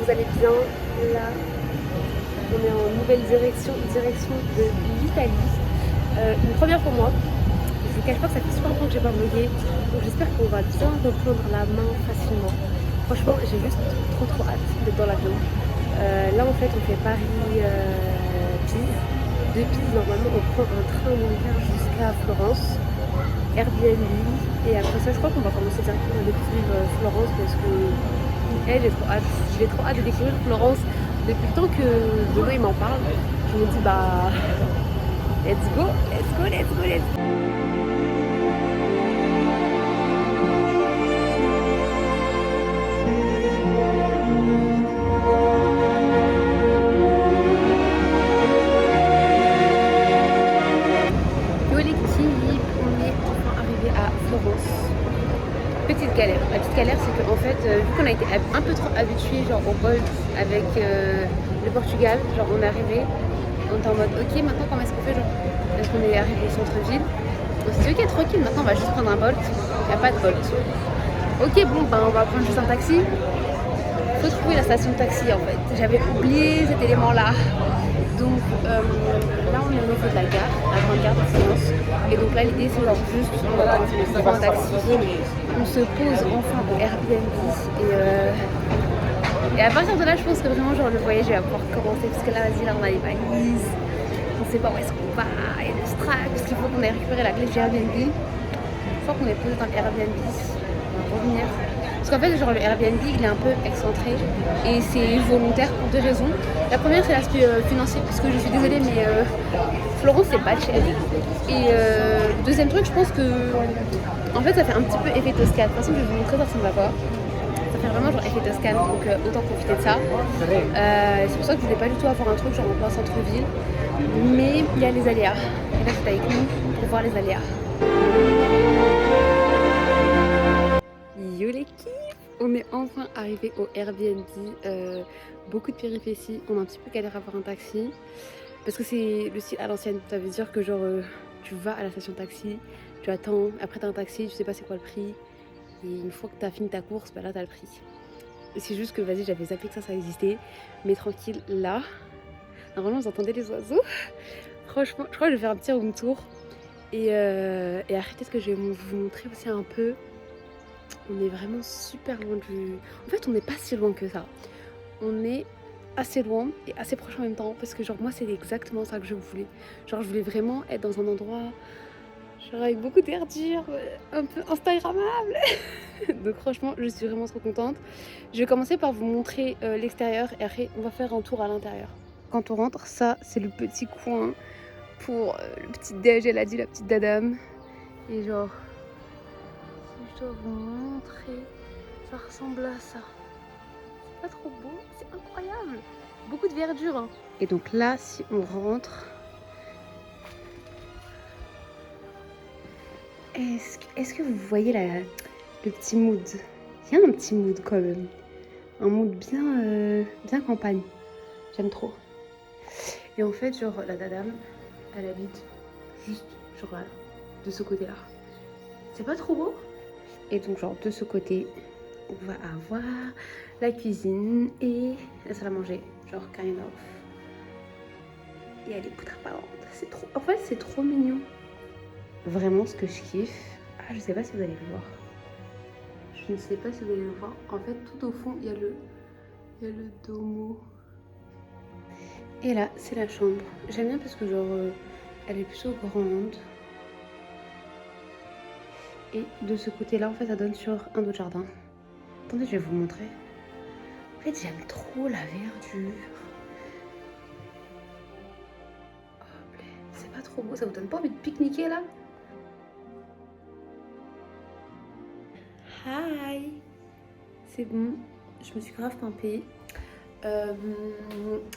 vous allez bien. Là, on est en nouvelle direction de l'Italie. Une première pour moi. Je vous cache pas que ça fait super longtemps que j'ai pas vlogué. Donc j'espère qu'on va bien reprendre la main facilement. Franchement, j'ai juste trop hâte d'être dans l'avion. Là en fait on fait Paris-Pise. De Pise normalement on prend un train bancaire jusqu'à Florence. Airbnb. Et après ça je crois qu'on va commencer directement à découvrir Florence parce que j'ai trop hâte. J'ai trop hâte de découvrir Florence. Depuis le temps que Benoît il m'en parle, je me dis bah let's go. Yo l'équipe, on est enfin arrivé à Florence. Petite galère. La petite galère c'est qu'en fait, vu qu'on a été un peu trop habitués genre au Bolt avec le Portugal, genre on est arrivé, on était en mode ok maintenant comment est-ce qu'on fait genre est-ce qu'on est arrivé au centre-ville. On s'est dit ok tranquille maintenant on va juste prendre un Bolt. Il n'y a pas de Bolt. Ok bon ben on va prendre juste un taxi. Faut trouver la station de taxi en fait. J'avais oublié cet élément là. Donc là on est au niveau de la gare, la grande gare de Florence. Et donc là l'idée c'est genre juste on prend un taxi, on se pose enfin au Airbnb et à partir de là je pense que vraiment genre le voyage va pouvoir commencer parce que là vas-y là on a les valises, on sait pas où est-ce qu'on va, il y a le stress parce qu'il faut qu'on ait récupéré la clé du Airbnb. Une fois qu'on est posé dans le Airbnb, on va revenir. Parce qu'en fait, genre, le Airbnb, il est un peu excentré et c'est volontaire pour deux raisons. La première, c'est l'aspect financier, parce que je suis désolée, mais Florence, c'est pas cher. Et deuxième truc, je pense que, en fait, ça fait un petit peu effet Toscane. De toute façon, je vais vous montrer ça ressemble à quoi. Ça fait vraiment genre effet Toscane, donc autant profiter de ça. C'est pour ça que je voulais pas du tout avoir un truc genre en plein centre-ville. Mais il y a les aléas. Et là, c'est avec nous pour voir les aléas. Yo l'équipe, on est enfin arrivé au Airbnb. Beaucoup de péripéties, on a un petit peu galéré à avoir un taxi parce que c'est le style à l'ancienne. Ça veut dire que genre tu vas à la station de taxi, tu attends, après t'as un taxi, tu sais pas c'est quoi le prix et une fois que t'as fini ta course, bah là t'as le prix. C'est juste que vas-y j'avais zappé que ça existait, mais tranquille là. Normalement vous entendez les oiseaux. Franchement, je crois que je vais faire un petit room tour et arrêtez ce que je vais vous montrer aussi un peu. On est vraiment super loin du... En fait, on n'est pas si loin que ça. On est assez loin et assez proche en même temps. Parce que genre, moi, c'est exactement ça que je voulais. Genre, je voulais vraiment être dans un endroit... genre avec beaucoup d'verdure, un peu instagrammable. Donc franchement, je suis vraiment trop contente. Je vais commencer par vous montrer l'extérieur. Et après, on va faire un tour à l'intérieur. Quand on rentre, ça, c'est le petit coin pour le petit déj, elle a dit, la petite dadame. Et genre... je dois vous montrer, ça ressemble à ça. C'est pas trop beau, c'est incroyable. Beaucoup de verdure. Hein. Et donc là, si on rentre, est-ce que vous voyez le petit mood? Il y a un petit mood quand même. Un mood bien campagne. J'aime trop. Et en fait, genre, la dame, elle habite juste genre là, de ce côté-là. C'est pas trop beau? Et donc genre de ce côté, on va avoir la cuisine et la salle à manger, genre kind of. Et elle est très transparente, c'est trop... En fait c'est trop mignon. Vraiment ce que je kiffe, je sais pas si vous allez le voir. Je ne sais pas si vous allez le voir. En fait tout au fond il y a le domo. Et là c'est la chambre. J'aime bien parce que genre elle est plutôt grande. Et de ce côté-là, en fait, ça donne sur un autre jardin. Attendez, je vais vous montrer. En fait, j'aime trop la verdure. Oh, c'est pas trop beau. Ça vous donne pas envie de pique-niquer, là? Hi! C'est bon. Je me suis grave pimpée.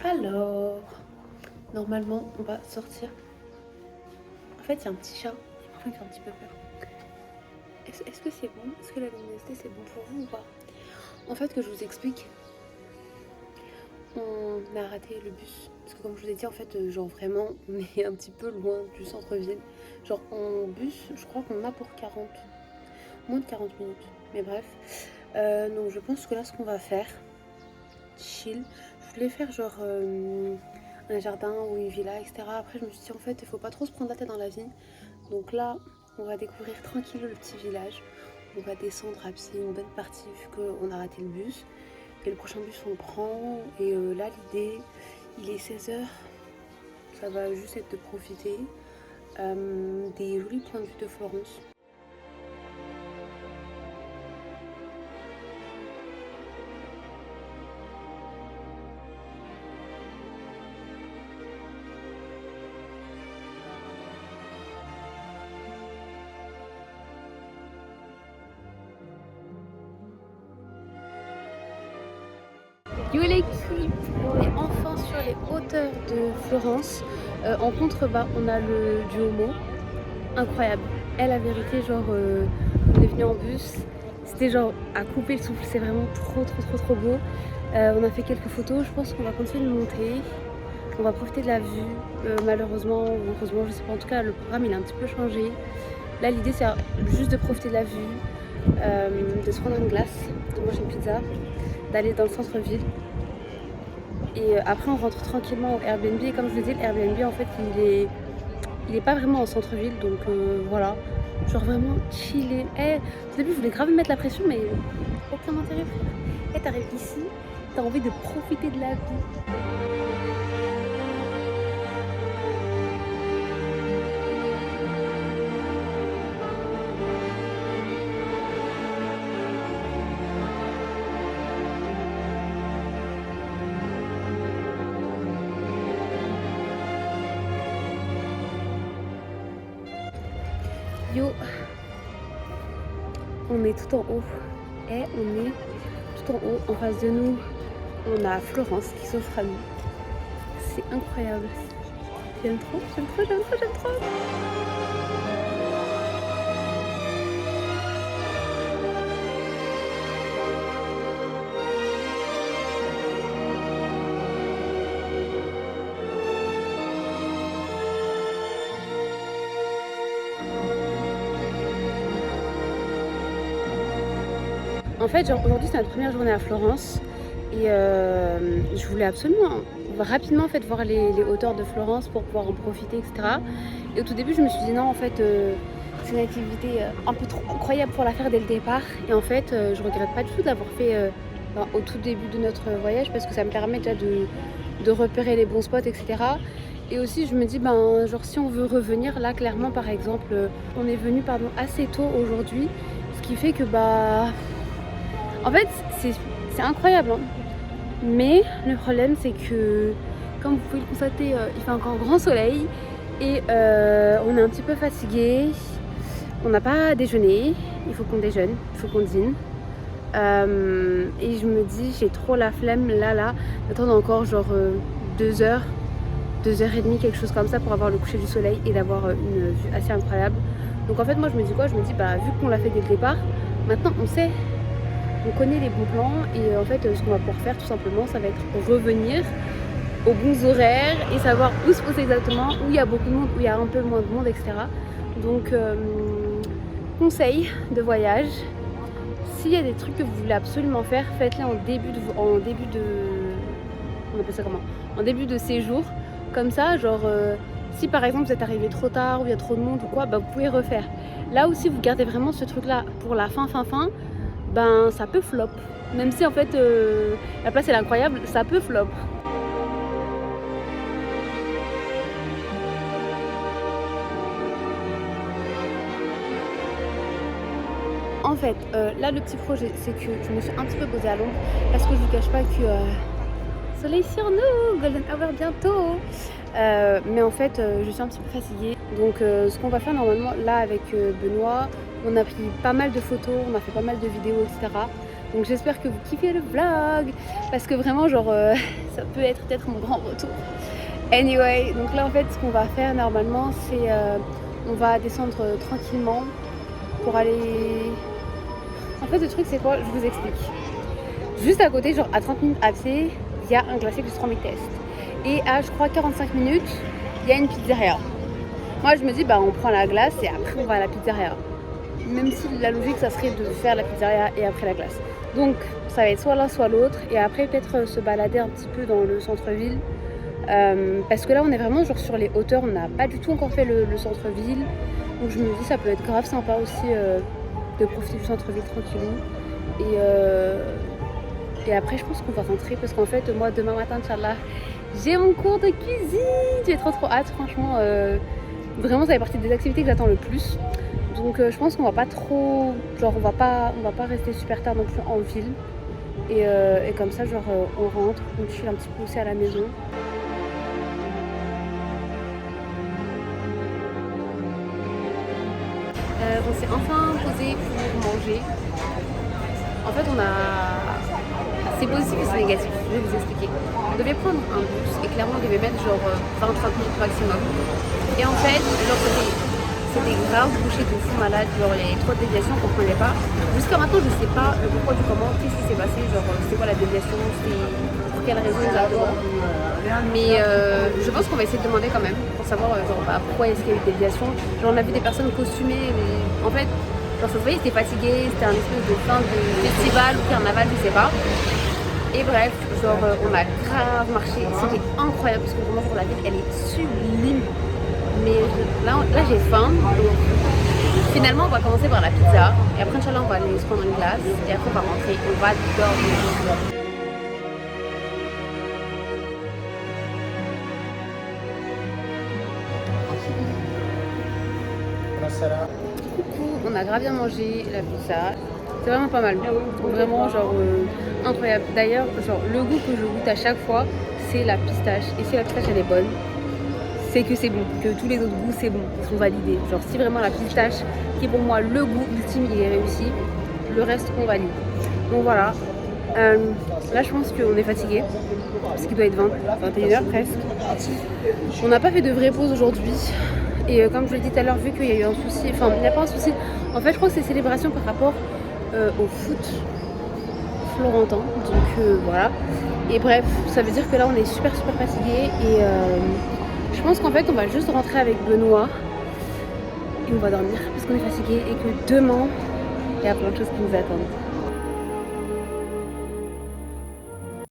Alors... normalement, on va sortir. En fait, il y a un petit chat. Qui me fait un petit peu peur. Est-ce que c'est bon? Est-ce que la luminosité c'est bon pour vous ou pas? En fait, que je vous explique, on a raté le bus. Parce que comme je vous ai dit, en fait, genre vraiment, on est un petit peu loin du centre-ville. Genre en bus, je crois qu'on a pour moins de 40 minutes. Mais bref. Donc je pense que là, ce qu'on va faire, chill. Je voulais faire genre un jardin ou une villa, etc. Après je me suis dit en fait il faut pas trop se prendre la tête dans la vie. Donc là on va découvrir tranquille le petit village. On va descendre à pied une bonne partie vu qu'on a raté le bus. Et le prochain bus on le prend. Et là l'idée, il est 16h. Ça va juste être de profiter des jolis points de vue de Florence. Yo l'équipe, on est enfin sur les hauteurs de Florence. En contrebas, on a le Duomo. Incroyable. Et la vérité, genre, on est venu en bus. C'était genre à couper le souffle. C'est vraiment trop beau. On a fait quelques photos. Je pense qu'on va continuer de monter. On va profiter de la vue. Malheureusement ou heureusement, je sais pas. En tout cas, le programme il a un petit peu changé. Là, l'idée c'est juste de profiter de la vue, de se prendre une glace, de manger une pizza, d'aller dans le centre-ville. Et après on rentre tranquillement au Airbnb. Et comme je vous dis, le Airbnb en fait il est pas vraiment en centre-ville. Donc voilà, genre vraiment chiller. Au début je voulais grave me mettre la pression mais aucun intérêt frère. T'arrives ici, t'as envie de profiter de la vie. Yo, on est tout en haut. Et on est tout en haut. En face de nous, on a Florence qui s'offre à nous. C'est incroyable. J'aime trop. En fait, genre aujourd'hui c'est notre première journée à Florence et je voulais absolument rapidement en fait voir les hauteurs de Florence pour pouvoir en profiter, etc. Et au tout début je me suis dit non en fait c'est une activité un peu trop incroyable pour la faire dès le départ. Et en fait je regrette pas du tout d'avoir fait au tout début de notre voyage parce que ça me permet déjà de repérer les bons spots, etc. Et aussi je me dis ben genre si on veut revenir là clairement par exemple on est venu assez tôt aujourd'hui, ce qui fait que bah en fait, c'est incroyable, hein. Mais le problème, c'est que, comme vous pouvez le constater, il fait encore grand soleil et on est un petit peu fatigué. On n'a pas déjeuné, il faut qu'on déjeune, il faut qu'on dîne. Et je me dis, j'ai trop la flemme là, d'attendre encore genre 2 heures, 2h30, quelque chose comme ça pour avoir le coucher du soleil et d'avoir une vue assez incroyable. Donc en fait, moi je me dis quoi? Je me dis, bah vu qu'on l'a fait dès le départ, maintenant on sait. On connaît les bons plans et en fait ce qu'on va pouvoir faire tout simplement ça va être revenir aux bons horaires et savoir où se poser exactement, où il y a beaucoup de monde, où il y a un peu moins de monde, etc. Donc conseil de voyage, s'il y a des trucs que vous voulez absolument faire, faites-les en début de séjour. Comme ça, genre si par exemple vous êtes arrivé trop tard ou il y a trop de monde ou quoi, bah vous pouvez refaire. Là aussi vous gardez vraiment ce truc là pour la fin, ben ça peut flop. Même si en fait la place elle est incroyable, ça peut flop. En fait, là le petit projet c'est que je me suis un petit peu posée à l'ombre parce que je vous cache pas que soleil sur nous, golden hour bientôt. Mais en fait je suis un petit peu fatiguée. Donc ce qu'on va faire normalement là avec Benoît, on a pris pas mal de photos, on a fait pas mal de vidéos, etc. Donc j'espère que vous kiffez le vlog parce que vraiment genre ça peut être peut-être mon grand retour. Anyway, donc là en fait ce qu'on va faire normalement c'est on va descendre tranquillement pour aller... En fait le truc c'est quoi? Je vous explique. Juste à côté, genre à 30 minutes à pied, il y a un glacier que 3000 tests. Et à je crois 45 minutes, il y a une pizzeria. Moi je me dis bah on prend la glace et après on va à la pizzeria. même si la logique ça serait de faire la pizzeria et après la classe. Donc ça va être soit l'un soit l'autre et après peut-être se balader un petit peu dans le centre-ville. Parce que là on est vraiment genre sur les hauteurs, on n'a pas du tout encore fait le centre-ville. Donc je me dis ça peut être grave sympa aussi de profiter du centre-ville tranquillement. Et après je pense qu'on va rentrer parce qu'en fait moi demain matin Inch'Allah j'ai mon cours de cuisine. J'ai trop hâte franchement. Vraiment ça fait partie des activités que j'attends le plus. Donc je pense qu'on va pas trop, genre on va pas rester super tard non plus en ville. Et comme ça genre on rentre, on chill un petit peu aussi à la maison. On s'est enfin posé pour manger. En fait c'est positif et c'est négatif, je vais vous expliquer. On devait prendre un bus et clairement on devait mettre genre 20-30 minutes maximum. Et en fait, genre c'était grave bouché de fou malade, genre il y avait trop de déviations, on comprenait pas. Jusqu'à maintenant je sais pas le pourquoi du comment, qu'est-ce qui s'est passé, genre c'était quoi la déviation, c'était pour quelle raison exactement. Mais je pense qu'on va essayer de demander quand même pour savoir genre pourquoi est-ce qu'il y a eu des déviations. Genre on a vu des personnes costumées, mais en fait genre ça se voyait, c'était fatigué, c'était un espèce de fin de festival ou carnaval, je sais pas. Et bref, genre on a grave marché, c'était incroyable parce que vraiment pour la ville elle est sublime. Mais là j'ai faim, donc finalement on va commencer par la pizza et après Inch'Allah on va aller se prendre une glace et après on va rentrer, on va dormir. Coucou, on a grave bien mangé la pizza, c'est vraiment pas mal, vraiment genre incroyable. D'ailleurs genre le goût que je goûte à chaque fois c'est la pistache et si la pistache elle est bonne c'est que c'est bon, que tous les autres goûts c'est bon, ils sont validés. Genre si vraiment la pistache qui est pour moi le goût ultime il est réussi, le reste on valide. Donc voilà, là je pense qu'on est fatigué parce qu'il doit être 21h presque. On n'a pas fait de vraie pause aujourd'hui. Et comme je l'ai dit tout à l'heure, vu qu'il y a eu un souci, enfin il n'y a pas un souci, en fait je crois que c'est célébration par rapport au foot florentin, donc voilà. Et bref, ça veut dire que là on est super fatigué et je pense qu'en fait on va juste rentrer avec Benoît et on va dormir parce qu'on est fatigué et que demain il y a plein de choses qui nous attendent.